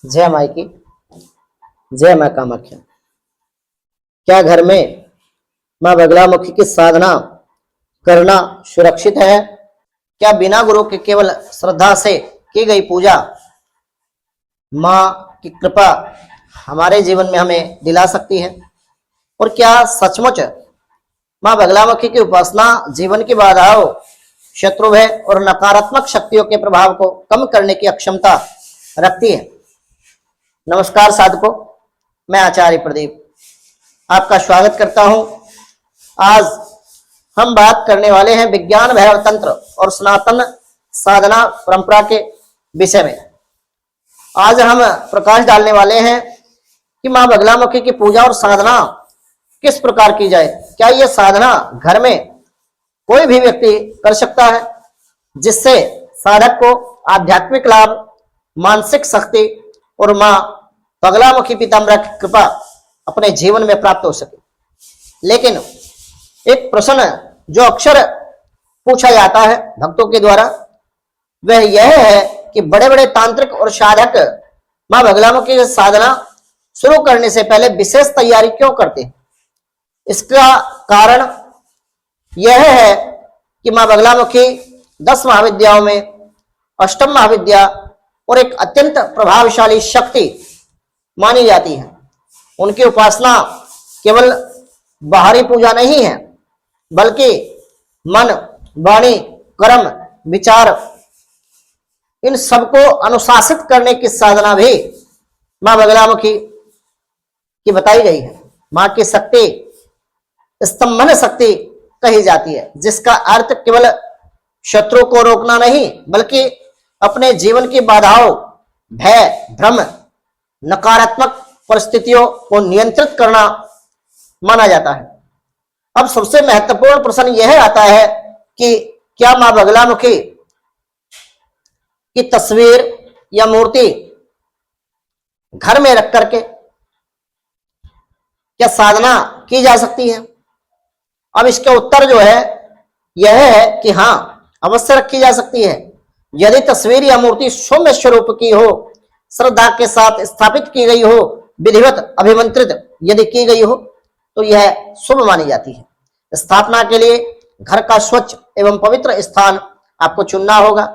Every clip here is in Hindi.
जय माई की जय मां कामाख्या। क्या घर में मां बगलामुखी की साधना करना सुरक्षित है? क्या बिना गुरु के केवल श्रद्धा से की गई पूजा मां की कृपा हमारे जीवन में हमें दिला सकती है? और क्या सचमुच मां बगलामुखी की उपासना जीवन की बाधाओं, शत्रु भय और नकारात्मक शक्तियों के प्रभाव को कम करने की अक्षमता रखती है? नमस्कार साधकों, मैं आचार्य प्रदीप आपका स्वागत करता हूं। आज हम बात करने वाले हैं विज्ञान भैरव तंत्र और सनातन साधना परंपरा के विषय में। आज हम प्रकाश डालने वाले हैं कि मां बगलामुखी की पूजा और साधना किस प्रकार की जाए। क्या यह साधना घर में कोई भी व्यक्ति कर सकता है, जिससे साधक को आध्यात्मिक लाभ, मानसिक शक्ति और मां बगलामुखी पीताम्बरा की कृपा अपने जीवन में प्राप्त हो सके? लेकिन एक प्रश्न जो अक्सर पूछा जाता है भक्तों के द्वारा, वह यह है कि बड़े बड़े तांत्रिक और साधक मां बगलामुखी की साधना शुरू करने से पहले विशेष तैयारी क्यों करते हैं? इसका कारण यह है कि मां बगलामुखी 10 महाविद्याओं में अष्टम महाविद्या और एक अत्यंत प्रभावशाली शक्ति मानी जाती है। उनकी उपासना केवल बाहरी पूजा नहीं है, बल्कि मन, वाणी, कर्म, विचार, इन सबको अनुशासित करने की साधना भी मां बगलामुखी की बताई गई है। मां की शक्ति स्तंभन शक्ति कही जाती है, जिसका अर्थ केवल शत्रु को रोकना नहीं, बल्कि अपने जीवन की बाधाओं, भय, भ्रम, नकारात्मक परिस्थितियों को नियंत्रित करना माना जाता है। अब सबसे महत्वपूर्ण प्रश्न यह आता है कि क्या मां बगलामुखी की तस्वीर या मूर्ति घर में रख करके क्या साधना की जा सकती है? अब इसका उत्तर जो है यह है कि हाँ, अवश्य रखी जा सकती है। यदि तस्वीर या मूर्ति सौम्य स्वरूप की हो, श्रद्धा के साथ स्थापित की गई हो, विधिवत अभिमंत्रित यदि की गई हो, तो यह शुभ मानी जाती है। स्थापना के लिए घर का स्वच्छ एवं पवित्र स्थान आपको चुनना होगा।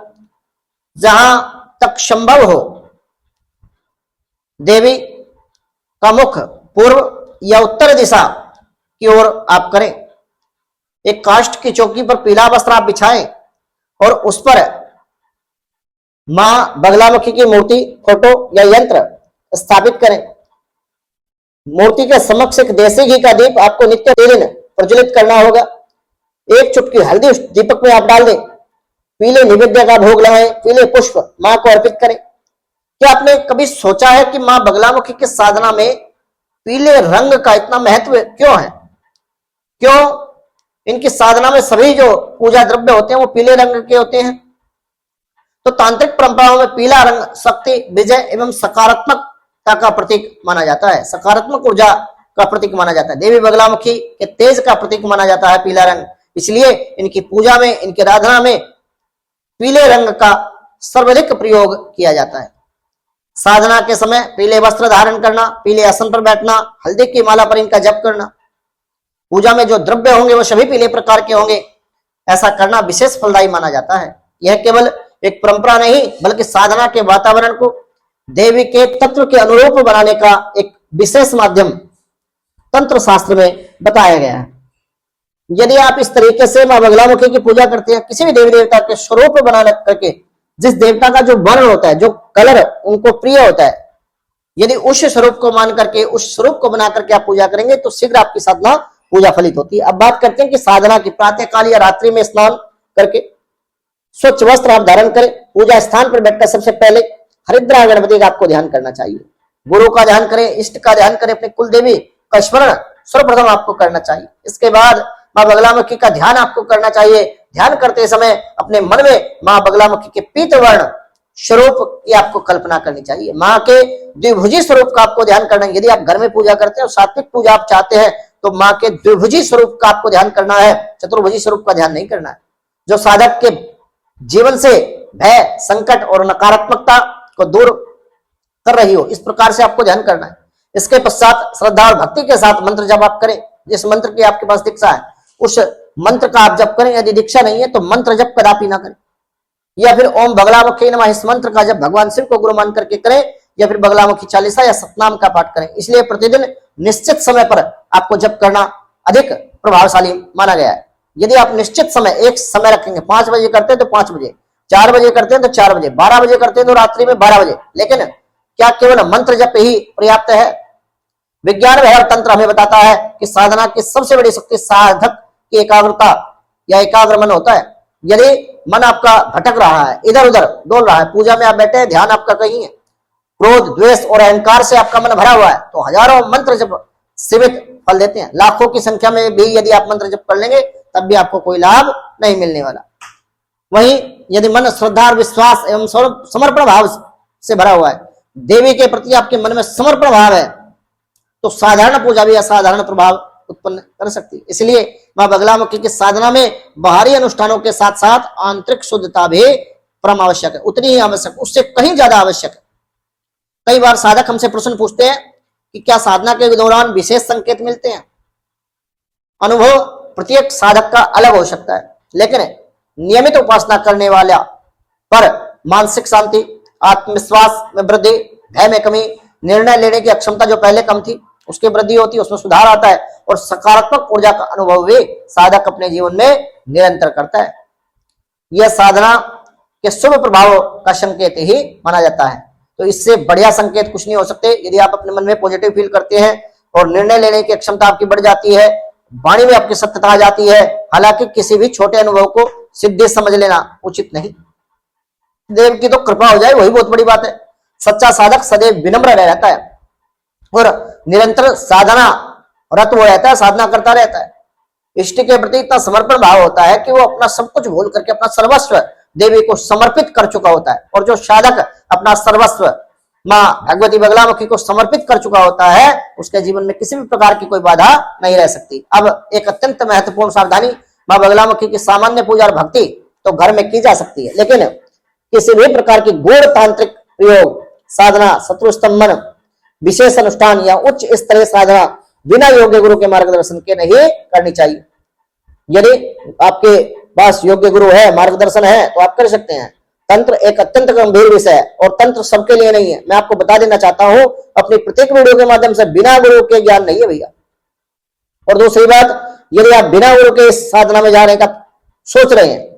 जहां तक संभव हो, देवी का मुख पूर्व या उत्तर दिशा की ओर आप करें। एक काष्ठ की चौकी पर पीला वस्त्र आप बिछाएं और उस पर मां बगलामुखी की मूर्ति, फोटो या यंत्र स्थापित करें। मूर्ति के समक्ष एक देसी घी का दीप आपको नित्य दिन प्रज्वलित करना होगा। एक चुटकी हल्दी उस दीपक में आप डाल दें। पीले नैवेद्य का भोग लगाएं, पीले पुष्प मां को अर्पित करें। क्या आपने कभी सोचा है कि मां बगलामुखी की साधना में पीले रंग का इतना महत्व क्यों है? क्यों इनकी साधना में सभी जो पूजा द्रव्य होते हैं वो पीले रंग के होते हैं? तो तांत्रिक परंपराओं में पीला रंग शक्ति, विजय एवं सकारात्मकता का प्रतीक माना जाता है, सकारात्मक ऊर्जा का प्रतीक माना जाता है। देवी बगलामुखी के तेज का प्रतीक माना जाता है पीला रंग। इसलिए इनकी पूजा में, इनकी आराधना में पीले रंग का सर्वाधिक प्रयोग किया जाता है। साधना के समय पीले वस्त्र धारण करना, पीले आसन पर बैठना, हल्दी की माला पर इनका जप करना, पूजा में जो द्रव्य होंगे वो सभी पीले प्रकार के होंगे, ऐसा करना विशेष फलदायी माना जाता है। यह केवल एक परंपरा नहीं, बल्कि साधना के वातावरण को देवी के तत्व के अनुरूप बनाने का एक विशेष माध्यम तंत्र शास्त्र में बताया गया है। यदि आप इस तरीके से मां बगलामुखी की पूजा करते हैं, किसी भी देवी देवता के स्वरूप बना करके, जिस देवता का जो वर्ण होता है, जो कलर उनको प्रिय होता है, यदि उस स्वरूप को मान करके, उस स्वरूप को बना करके आप पूजा करेंगे तो शीघ्र आपकी साधना पूजा फलित होती है। अब बात करते हैं कि साधना की प्रातः काल या रात्रि में स्नान करके स्वच्छ वस्त्र आप धारण करें। पूजा स्थान पर बैठकर सबसे पहले हरिद्रा गणपति का आपको ध्यान करना चाहिए। गुरु का ध्यान करें, इष्ट का ध्यान करें, अपने कुल देवी का स्मरण सर्वप्रथम आपको करना चाहिए। इसके बाद मां बगलामुखी का ध्यान आपको करना चाहिए। ध्यान करते समय अपने मन में मां बगलामुखी के पीत वर्ण स्वरूप की आपको कल्पना करनी चाहिए। मां के द्विभुजी स्वरूप का आपको ध्यान करना है। यदि आप घर में पूजा करते हैं और सात्विक पूजा आप चाहते हैं तो मां के द्विभुजी स्वरूप का आपको ध्यान करना है, चतुर्भुजी स्वरूप का ध्यान नहीं करना है। जो साधक के जीवन से भय, संकट और नकारात्मकता को दूर कर रही हो, इस प्रकार से आपको ध्यान करना है। इसके पश्चात श्रद्धा और भक्ति के साथ मंत्र जब आप करें, जिस मंत्र की आपके पास दीक्षा है उस मंत्र का आप जप करें। यदि दीक्षा नहीं है तो मंत्र जप कदापि ना करें, या फिर ओम बगलामुखी नमः इस मंत्र का जब भगवान शिव को गुरु मान करके करें, या फिर बगलामुखी चालीसा या सतनाम का पाठ करें। इसलिए प्रतिदिन निश्चित समय पर आपको जप करना अधिक प्रभावशाली माना गया है। यदि आप निश्चित समय एक समय रखेंगे, 5 बजे करते हैं तो 5 बजे, 4 बजे करते हैं तो 4 बजे, 12 बजे करते हैं तो रात्रि में 12 बजे, लेकिन क्या केवल मंत्र जप ही पर्याप्त है? विज्ञान व्यवहार तंत्र हमें बताता है कि साधना की सबसे बड़ी शक्ति साधक की एकाग्रता या एकाग्र मन होता है। यदि मन आपका भटक रहा है, इधर उधर डोल रहा है, पूजा में आप बैठे हैं, ध्यान आपका कहीं है, क्रोध द्वेष और अहंकार से आपका मन भरा हुआ है, तो हजारों मंत्र जप सीमित फल देते हैं। लाखों की संख्या में भी यदि आप मंत्र जप कर लेंगे तब भी आपको कोई लाभ नहीं मिलने वाला। वहीं यदि मन श्रद्धा और विश्वास एवं समर्पण भाव से भरा हुआ है, देवी के प्रति आपके मन में समर्पण भाव है, तो साधारण पूजा भी असाधारण प्रभाव उत्पन्न कर सकती है। इसलिए मां बगलामुखी की साधना में बाहरी अनुष्ठानों के साथ साथ आंतरिक शुद्धता भी परम आवश्यक है, उतनी ही आवश्यक, उससे कहीं ज्यादा आवश्यक है। कई बार साधक हमसे प्रश्न पूछते हैं कि क्या साधना के दौरान विशेष संकेत मिलते हैं? अनुभव प्रत्येक साधक का अलग हो सकता है, लेकिन नियमित उपासना करने वाला पर मानसिक शांति, आत्मविश्वास में वृद्धि, भय में कमी, निर्णय लेने की अक्षमता जो पहले कम थी उसकी वृद्धि होती है, उसमें सुधार आता है, और सकारात्मक ऊर्जा का अनुभव भी साधक अपने जीवन में निरंतर करता है। यह साधना के शुभ प्रभाव का संकेत ही माना जाता है। तो इससे बढ़िया संकेत कुछ नहीं हो सकते। यदि आप अपने मन में पॉजिटिव फील करते हैं और निर्णय लेने की क्षमता आपकी बढ़ जाती है, वाणी में आपकी सत्यता आ जाती है, हालांकि किसी भी छोटे अनुभव को सिद्धि समझ लेना उचित नहीं, देव की तो कृपा हो जाए वही बहुत बड़ी बात है। सच्चा साधक सदैव विनम्र रहता है और निरंतर साधना रत हो रहता है, साधना करता रहता है। इष्ट के प्रति इतना समर्पण भाव होता है कि वो अपना सब कुछ भूल करके अपना सर्वस्व देवी को समर्पित कर चुका होता है। और जो साधक अपना सर्वस्व मां भगवती बगलामुखी को समर्पित कर चुका होता है, उसके जीवन में किसी भी प्रकार की कोई बाधा नहीं रह सकती। अब एक अत्यंत महत्वपूर्ण सावधानी, मां बगलामुखी की सामान्य पूजा और भक्ति तो घर में की जा सकती है, लेकिन किसी भी प्रकार की गूढ़ तांत्रिक प्रयोग, साधना, शत्रु स्तंभन, विशेष अनुष्ठान या उच्च स्तरीय साधना बिना योग्य गुरु के मार्गदर्शन के नहीं करनी चाहिए। यदि आपके पास योग्य गुरु है, मार्गदर्शन है, तो आप कर सकते हैं। तंत्र एक अत्यंत गंभीर विषय है और तंत्र सबके लिए नहीं है। मैं आपको बता देना चाहता हूं अपनी प्रत्येक वीडियो के माध्यम से, बिना गुरु के ज्ञान नहीं है भैया। और दूसरी बात, यदि आप बिना गुरु के इस साधना में जाने का सोच रहे हैं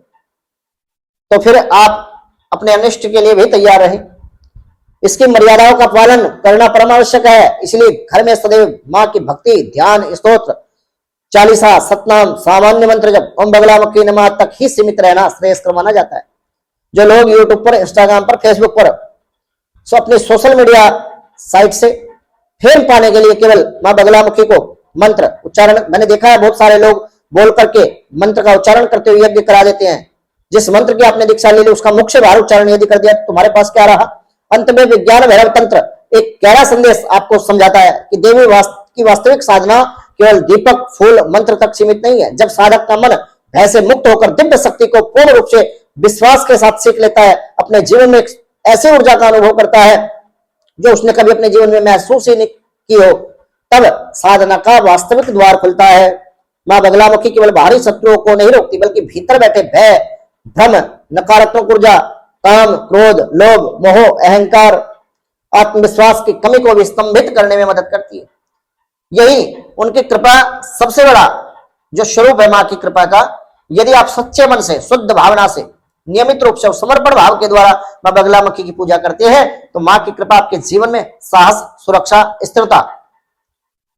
तो फिर आप अपने अनिष्ट के लिए भी तैयार रहें। इसकी मर्यादाओं का पालन करना परम आवश्यक है। इसलिए घर में सदैव मां की भक्ति, ध्यान, स्तोत्र, चालीसा, सतनाम, सामान्य मंत्र जब ओम बगलामुखी नमः तक ही सीमित रहना श्रेयस्कर माना जाता है। जो लोग यूट्यूब पर, इंस्टाग्राम पर, फेसबुक पर अपने सोशल मीडिया साइट से फेम पाने के लिए केवल मां बगलामुखी को मंत्र उच्चारण, मैंने देखा है बहुत सारे लोग बोल करके मंत्र का उच्चारण करते हुए यज्ञ करा देते हैं। जिस मंत्र की आपने दीक्षा ले ली उसका मुख्य बाहर उच्चारण यदि कर दिया तो तुम्हारे पास क्या रहा? अंत में विज्ञान भैरव तंत्र एक गहरा संदेश आपको समझाता है कि देवी की वास्तविक साधना केवल दीपक, फूल, मंत्र तक सीमित नहीं है। जब साधक का मन भय से मुक्त होकर दिव्य शक्ति को पूर्ण रूप से विश्वास के साथ सीख लेता है, अपने जीवन में ऐसी ऊर्जा का अनुभव करता है जो उसने कभी अपने जीवन में महसूस ही नहीं की हो, तब साधना का वास्तविक द्वार खुलता है। मां बगलामुखी केवल बाहरी शत्रुओं को नहीं रोकती, बल्कि भीतर बैठे भय, भ्रम, नकारात्मक ऊर्जा, काम, क्रोध, लोभ, मोह, अहंकार, आत्मविश्वास की कमी को भी स्तंभित करने में मदद करती है। यही उनकी कृपा सबसे बड़ा जो स्वरूप है मां की कृपा का। यदि आप सच्चे मन से, शुद्ध भावना से, नियमित रूप से समर्पण भाव के द्वारा मां बगलामुखी की पूजा करते हैं तो मां की कृपा आपके जीवन में साहस, सुरक्षा, स्थिरता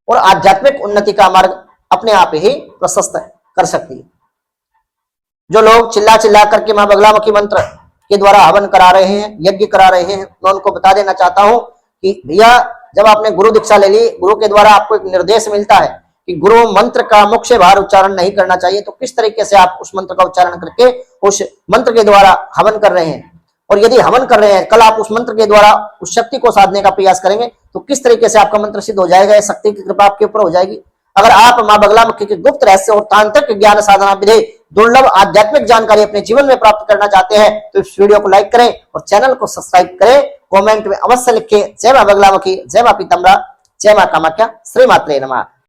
और आध्यात्मिक उन्नति का मार्ग अपने आप ही प्रशस्त कर सकती है। जो लोग चिल्ला चिल्ला करके मां बगलामुखी मंत्र के द्वारा हवन करा रहे हैं, यज्ञ करा रहे हैं, मैं उनको बता देना चाहता हूं कि भैया जब आपने गुरु दीक्षा ले ली, गुरु के द्वारा आपको एक निर्देश मिलता है कि गुरु मंत्र का मुख्य बाहर उच्चारण नहीं करना चाहिए, तो किस तरीके से आप उस मंत्र का उच्चारण करके उस मंत्र के द्वारा हवन कर रहे हैं। और यदि हवन कर रहे हैं, कल आप उस मंत्र के द्वारा उस शक्ति को साधने का प्रयास करेंगे तो किस तरीके से आपका मंत्र सिद्ध हो जाएगा, शक्ति की कृपा आपके ऊपर हो जाएगी। अगर आप मां बगलामुखी के गुप्त रहस्य और तांत्रिक ज्ञान साधना विधि, दुर्लभ आध्यात्मिक जानकारी अपने जीवन में प्राप्त करना चाहते हैं तो इस वीडियो को लाइक करें और चैनल को सब्सक्राइब करें कमेंट में अवश्य लिखें। जय मां बगलामुखी, जय मां पीताम्बरा, जय मां कामाख्या, श्री मात्रे नमः।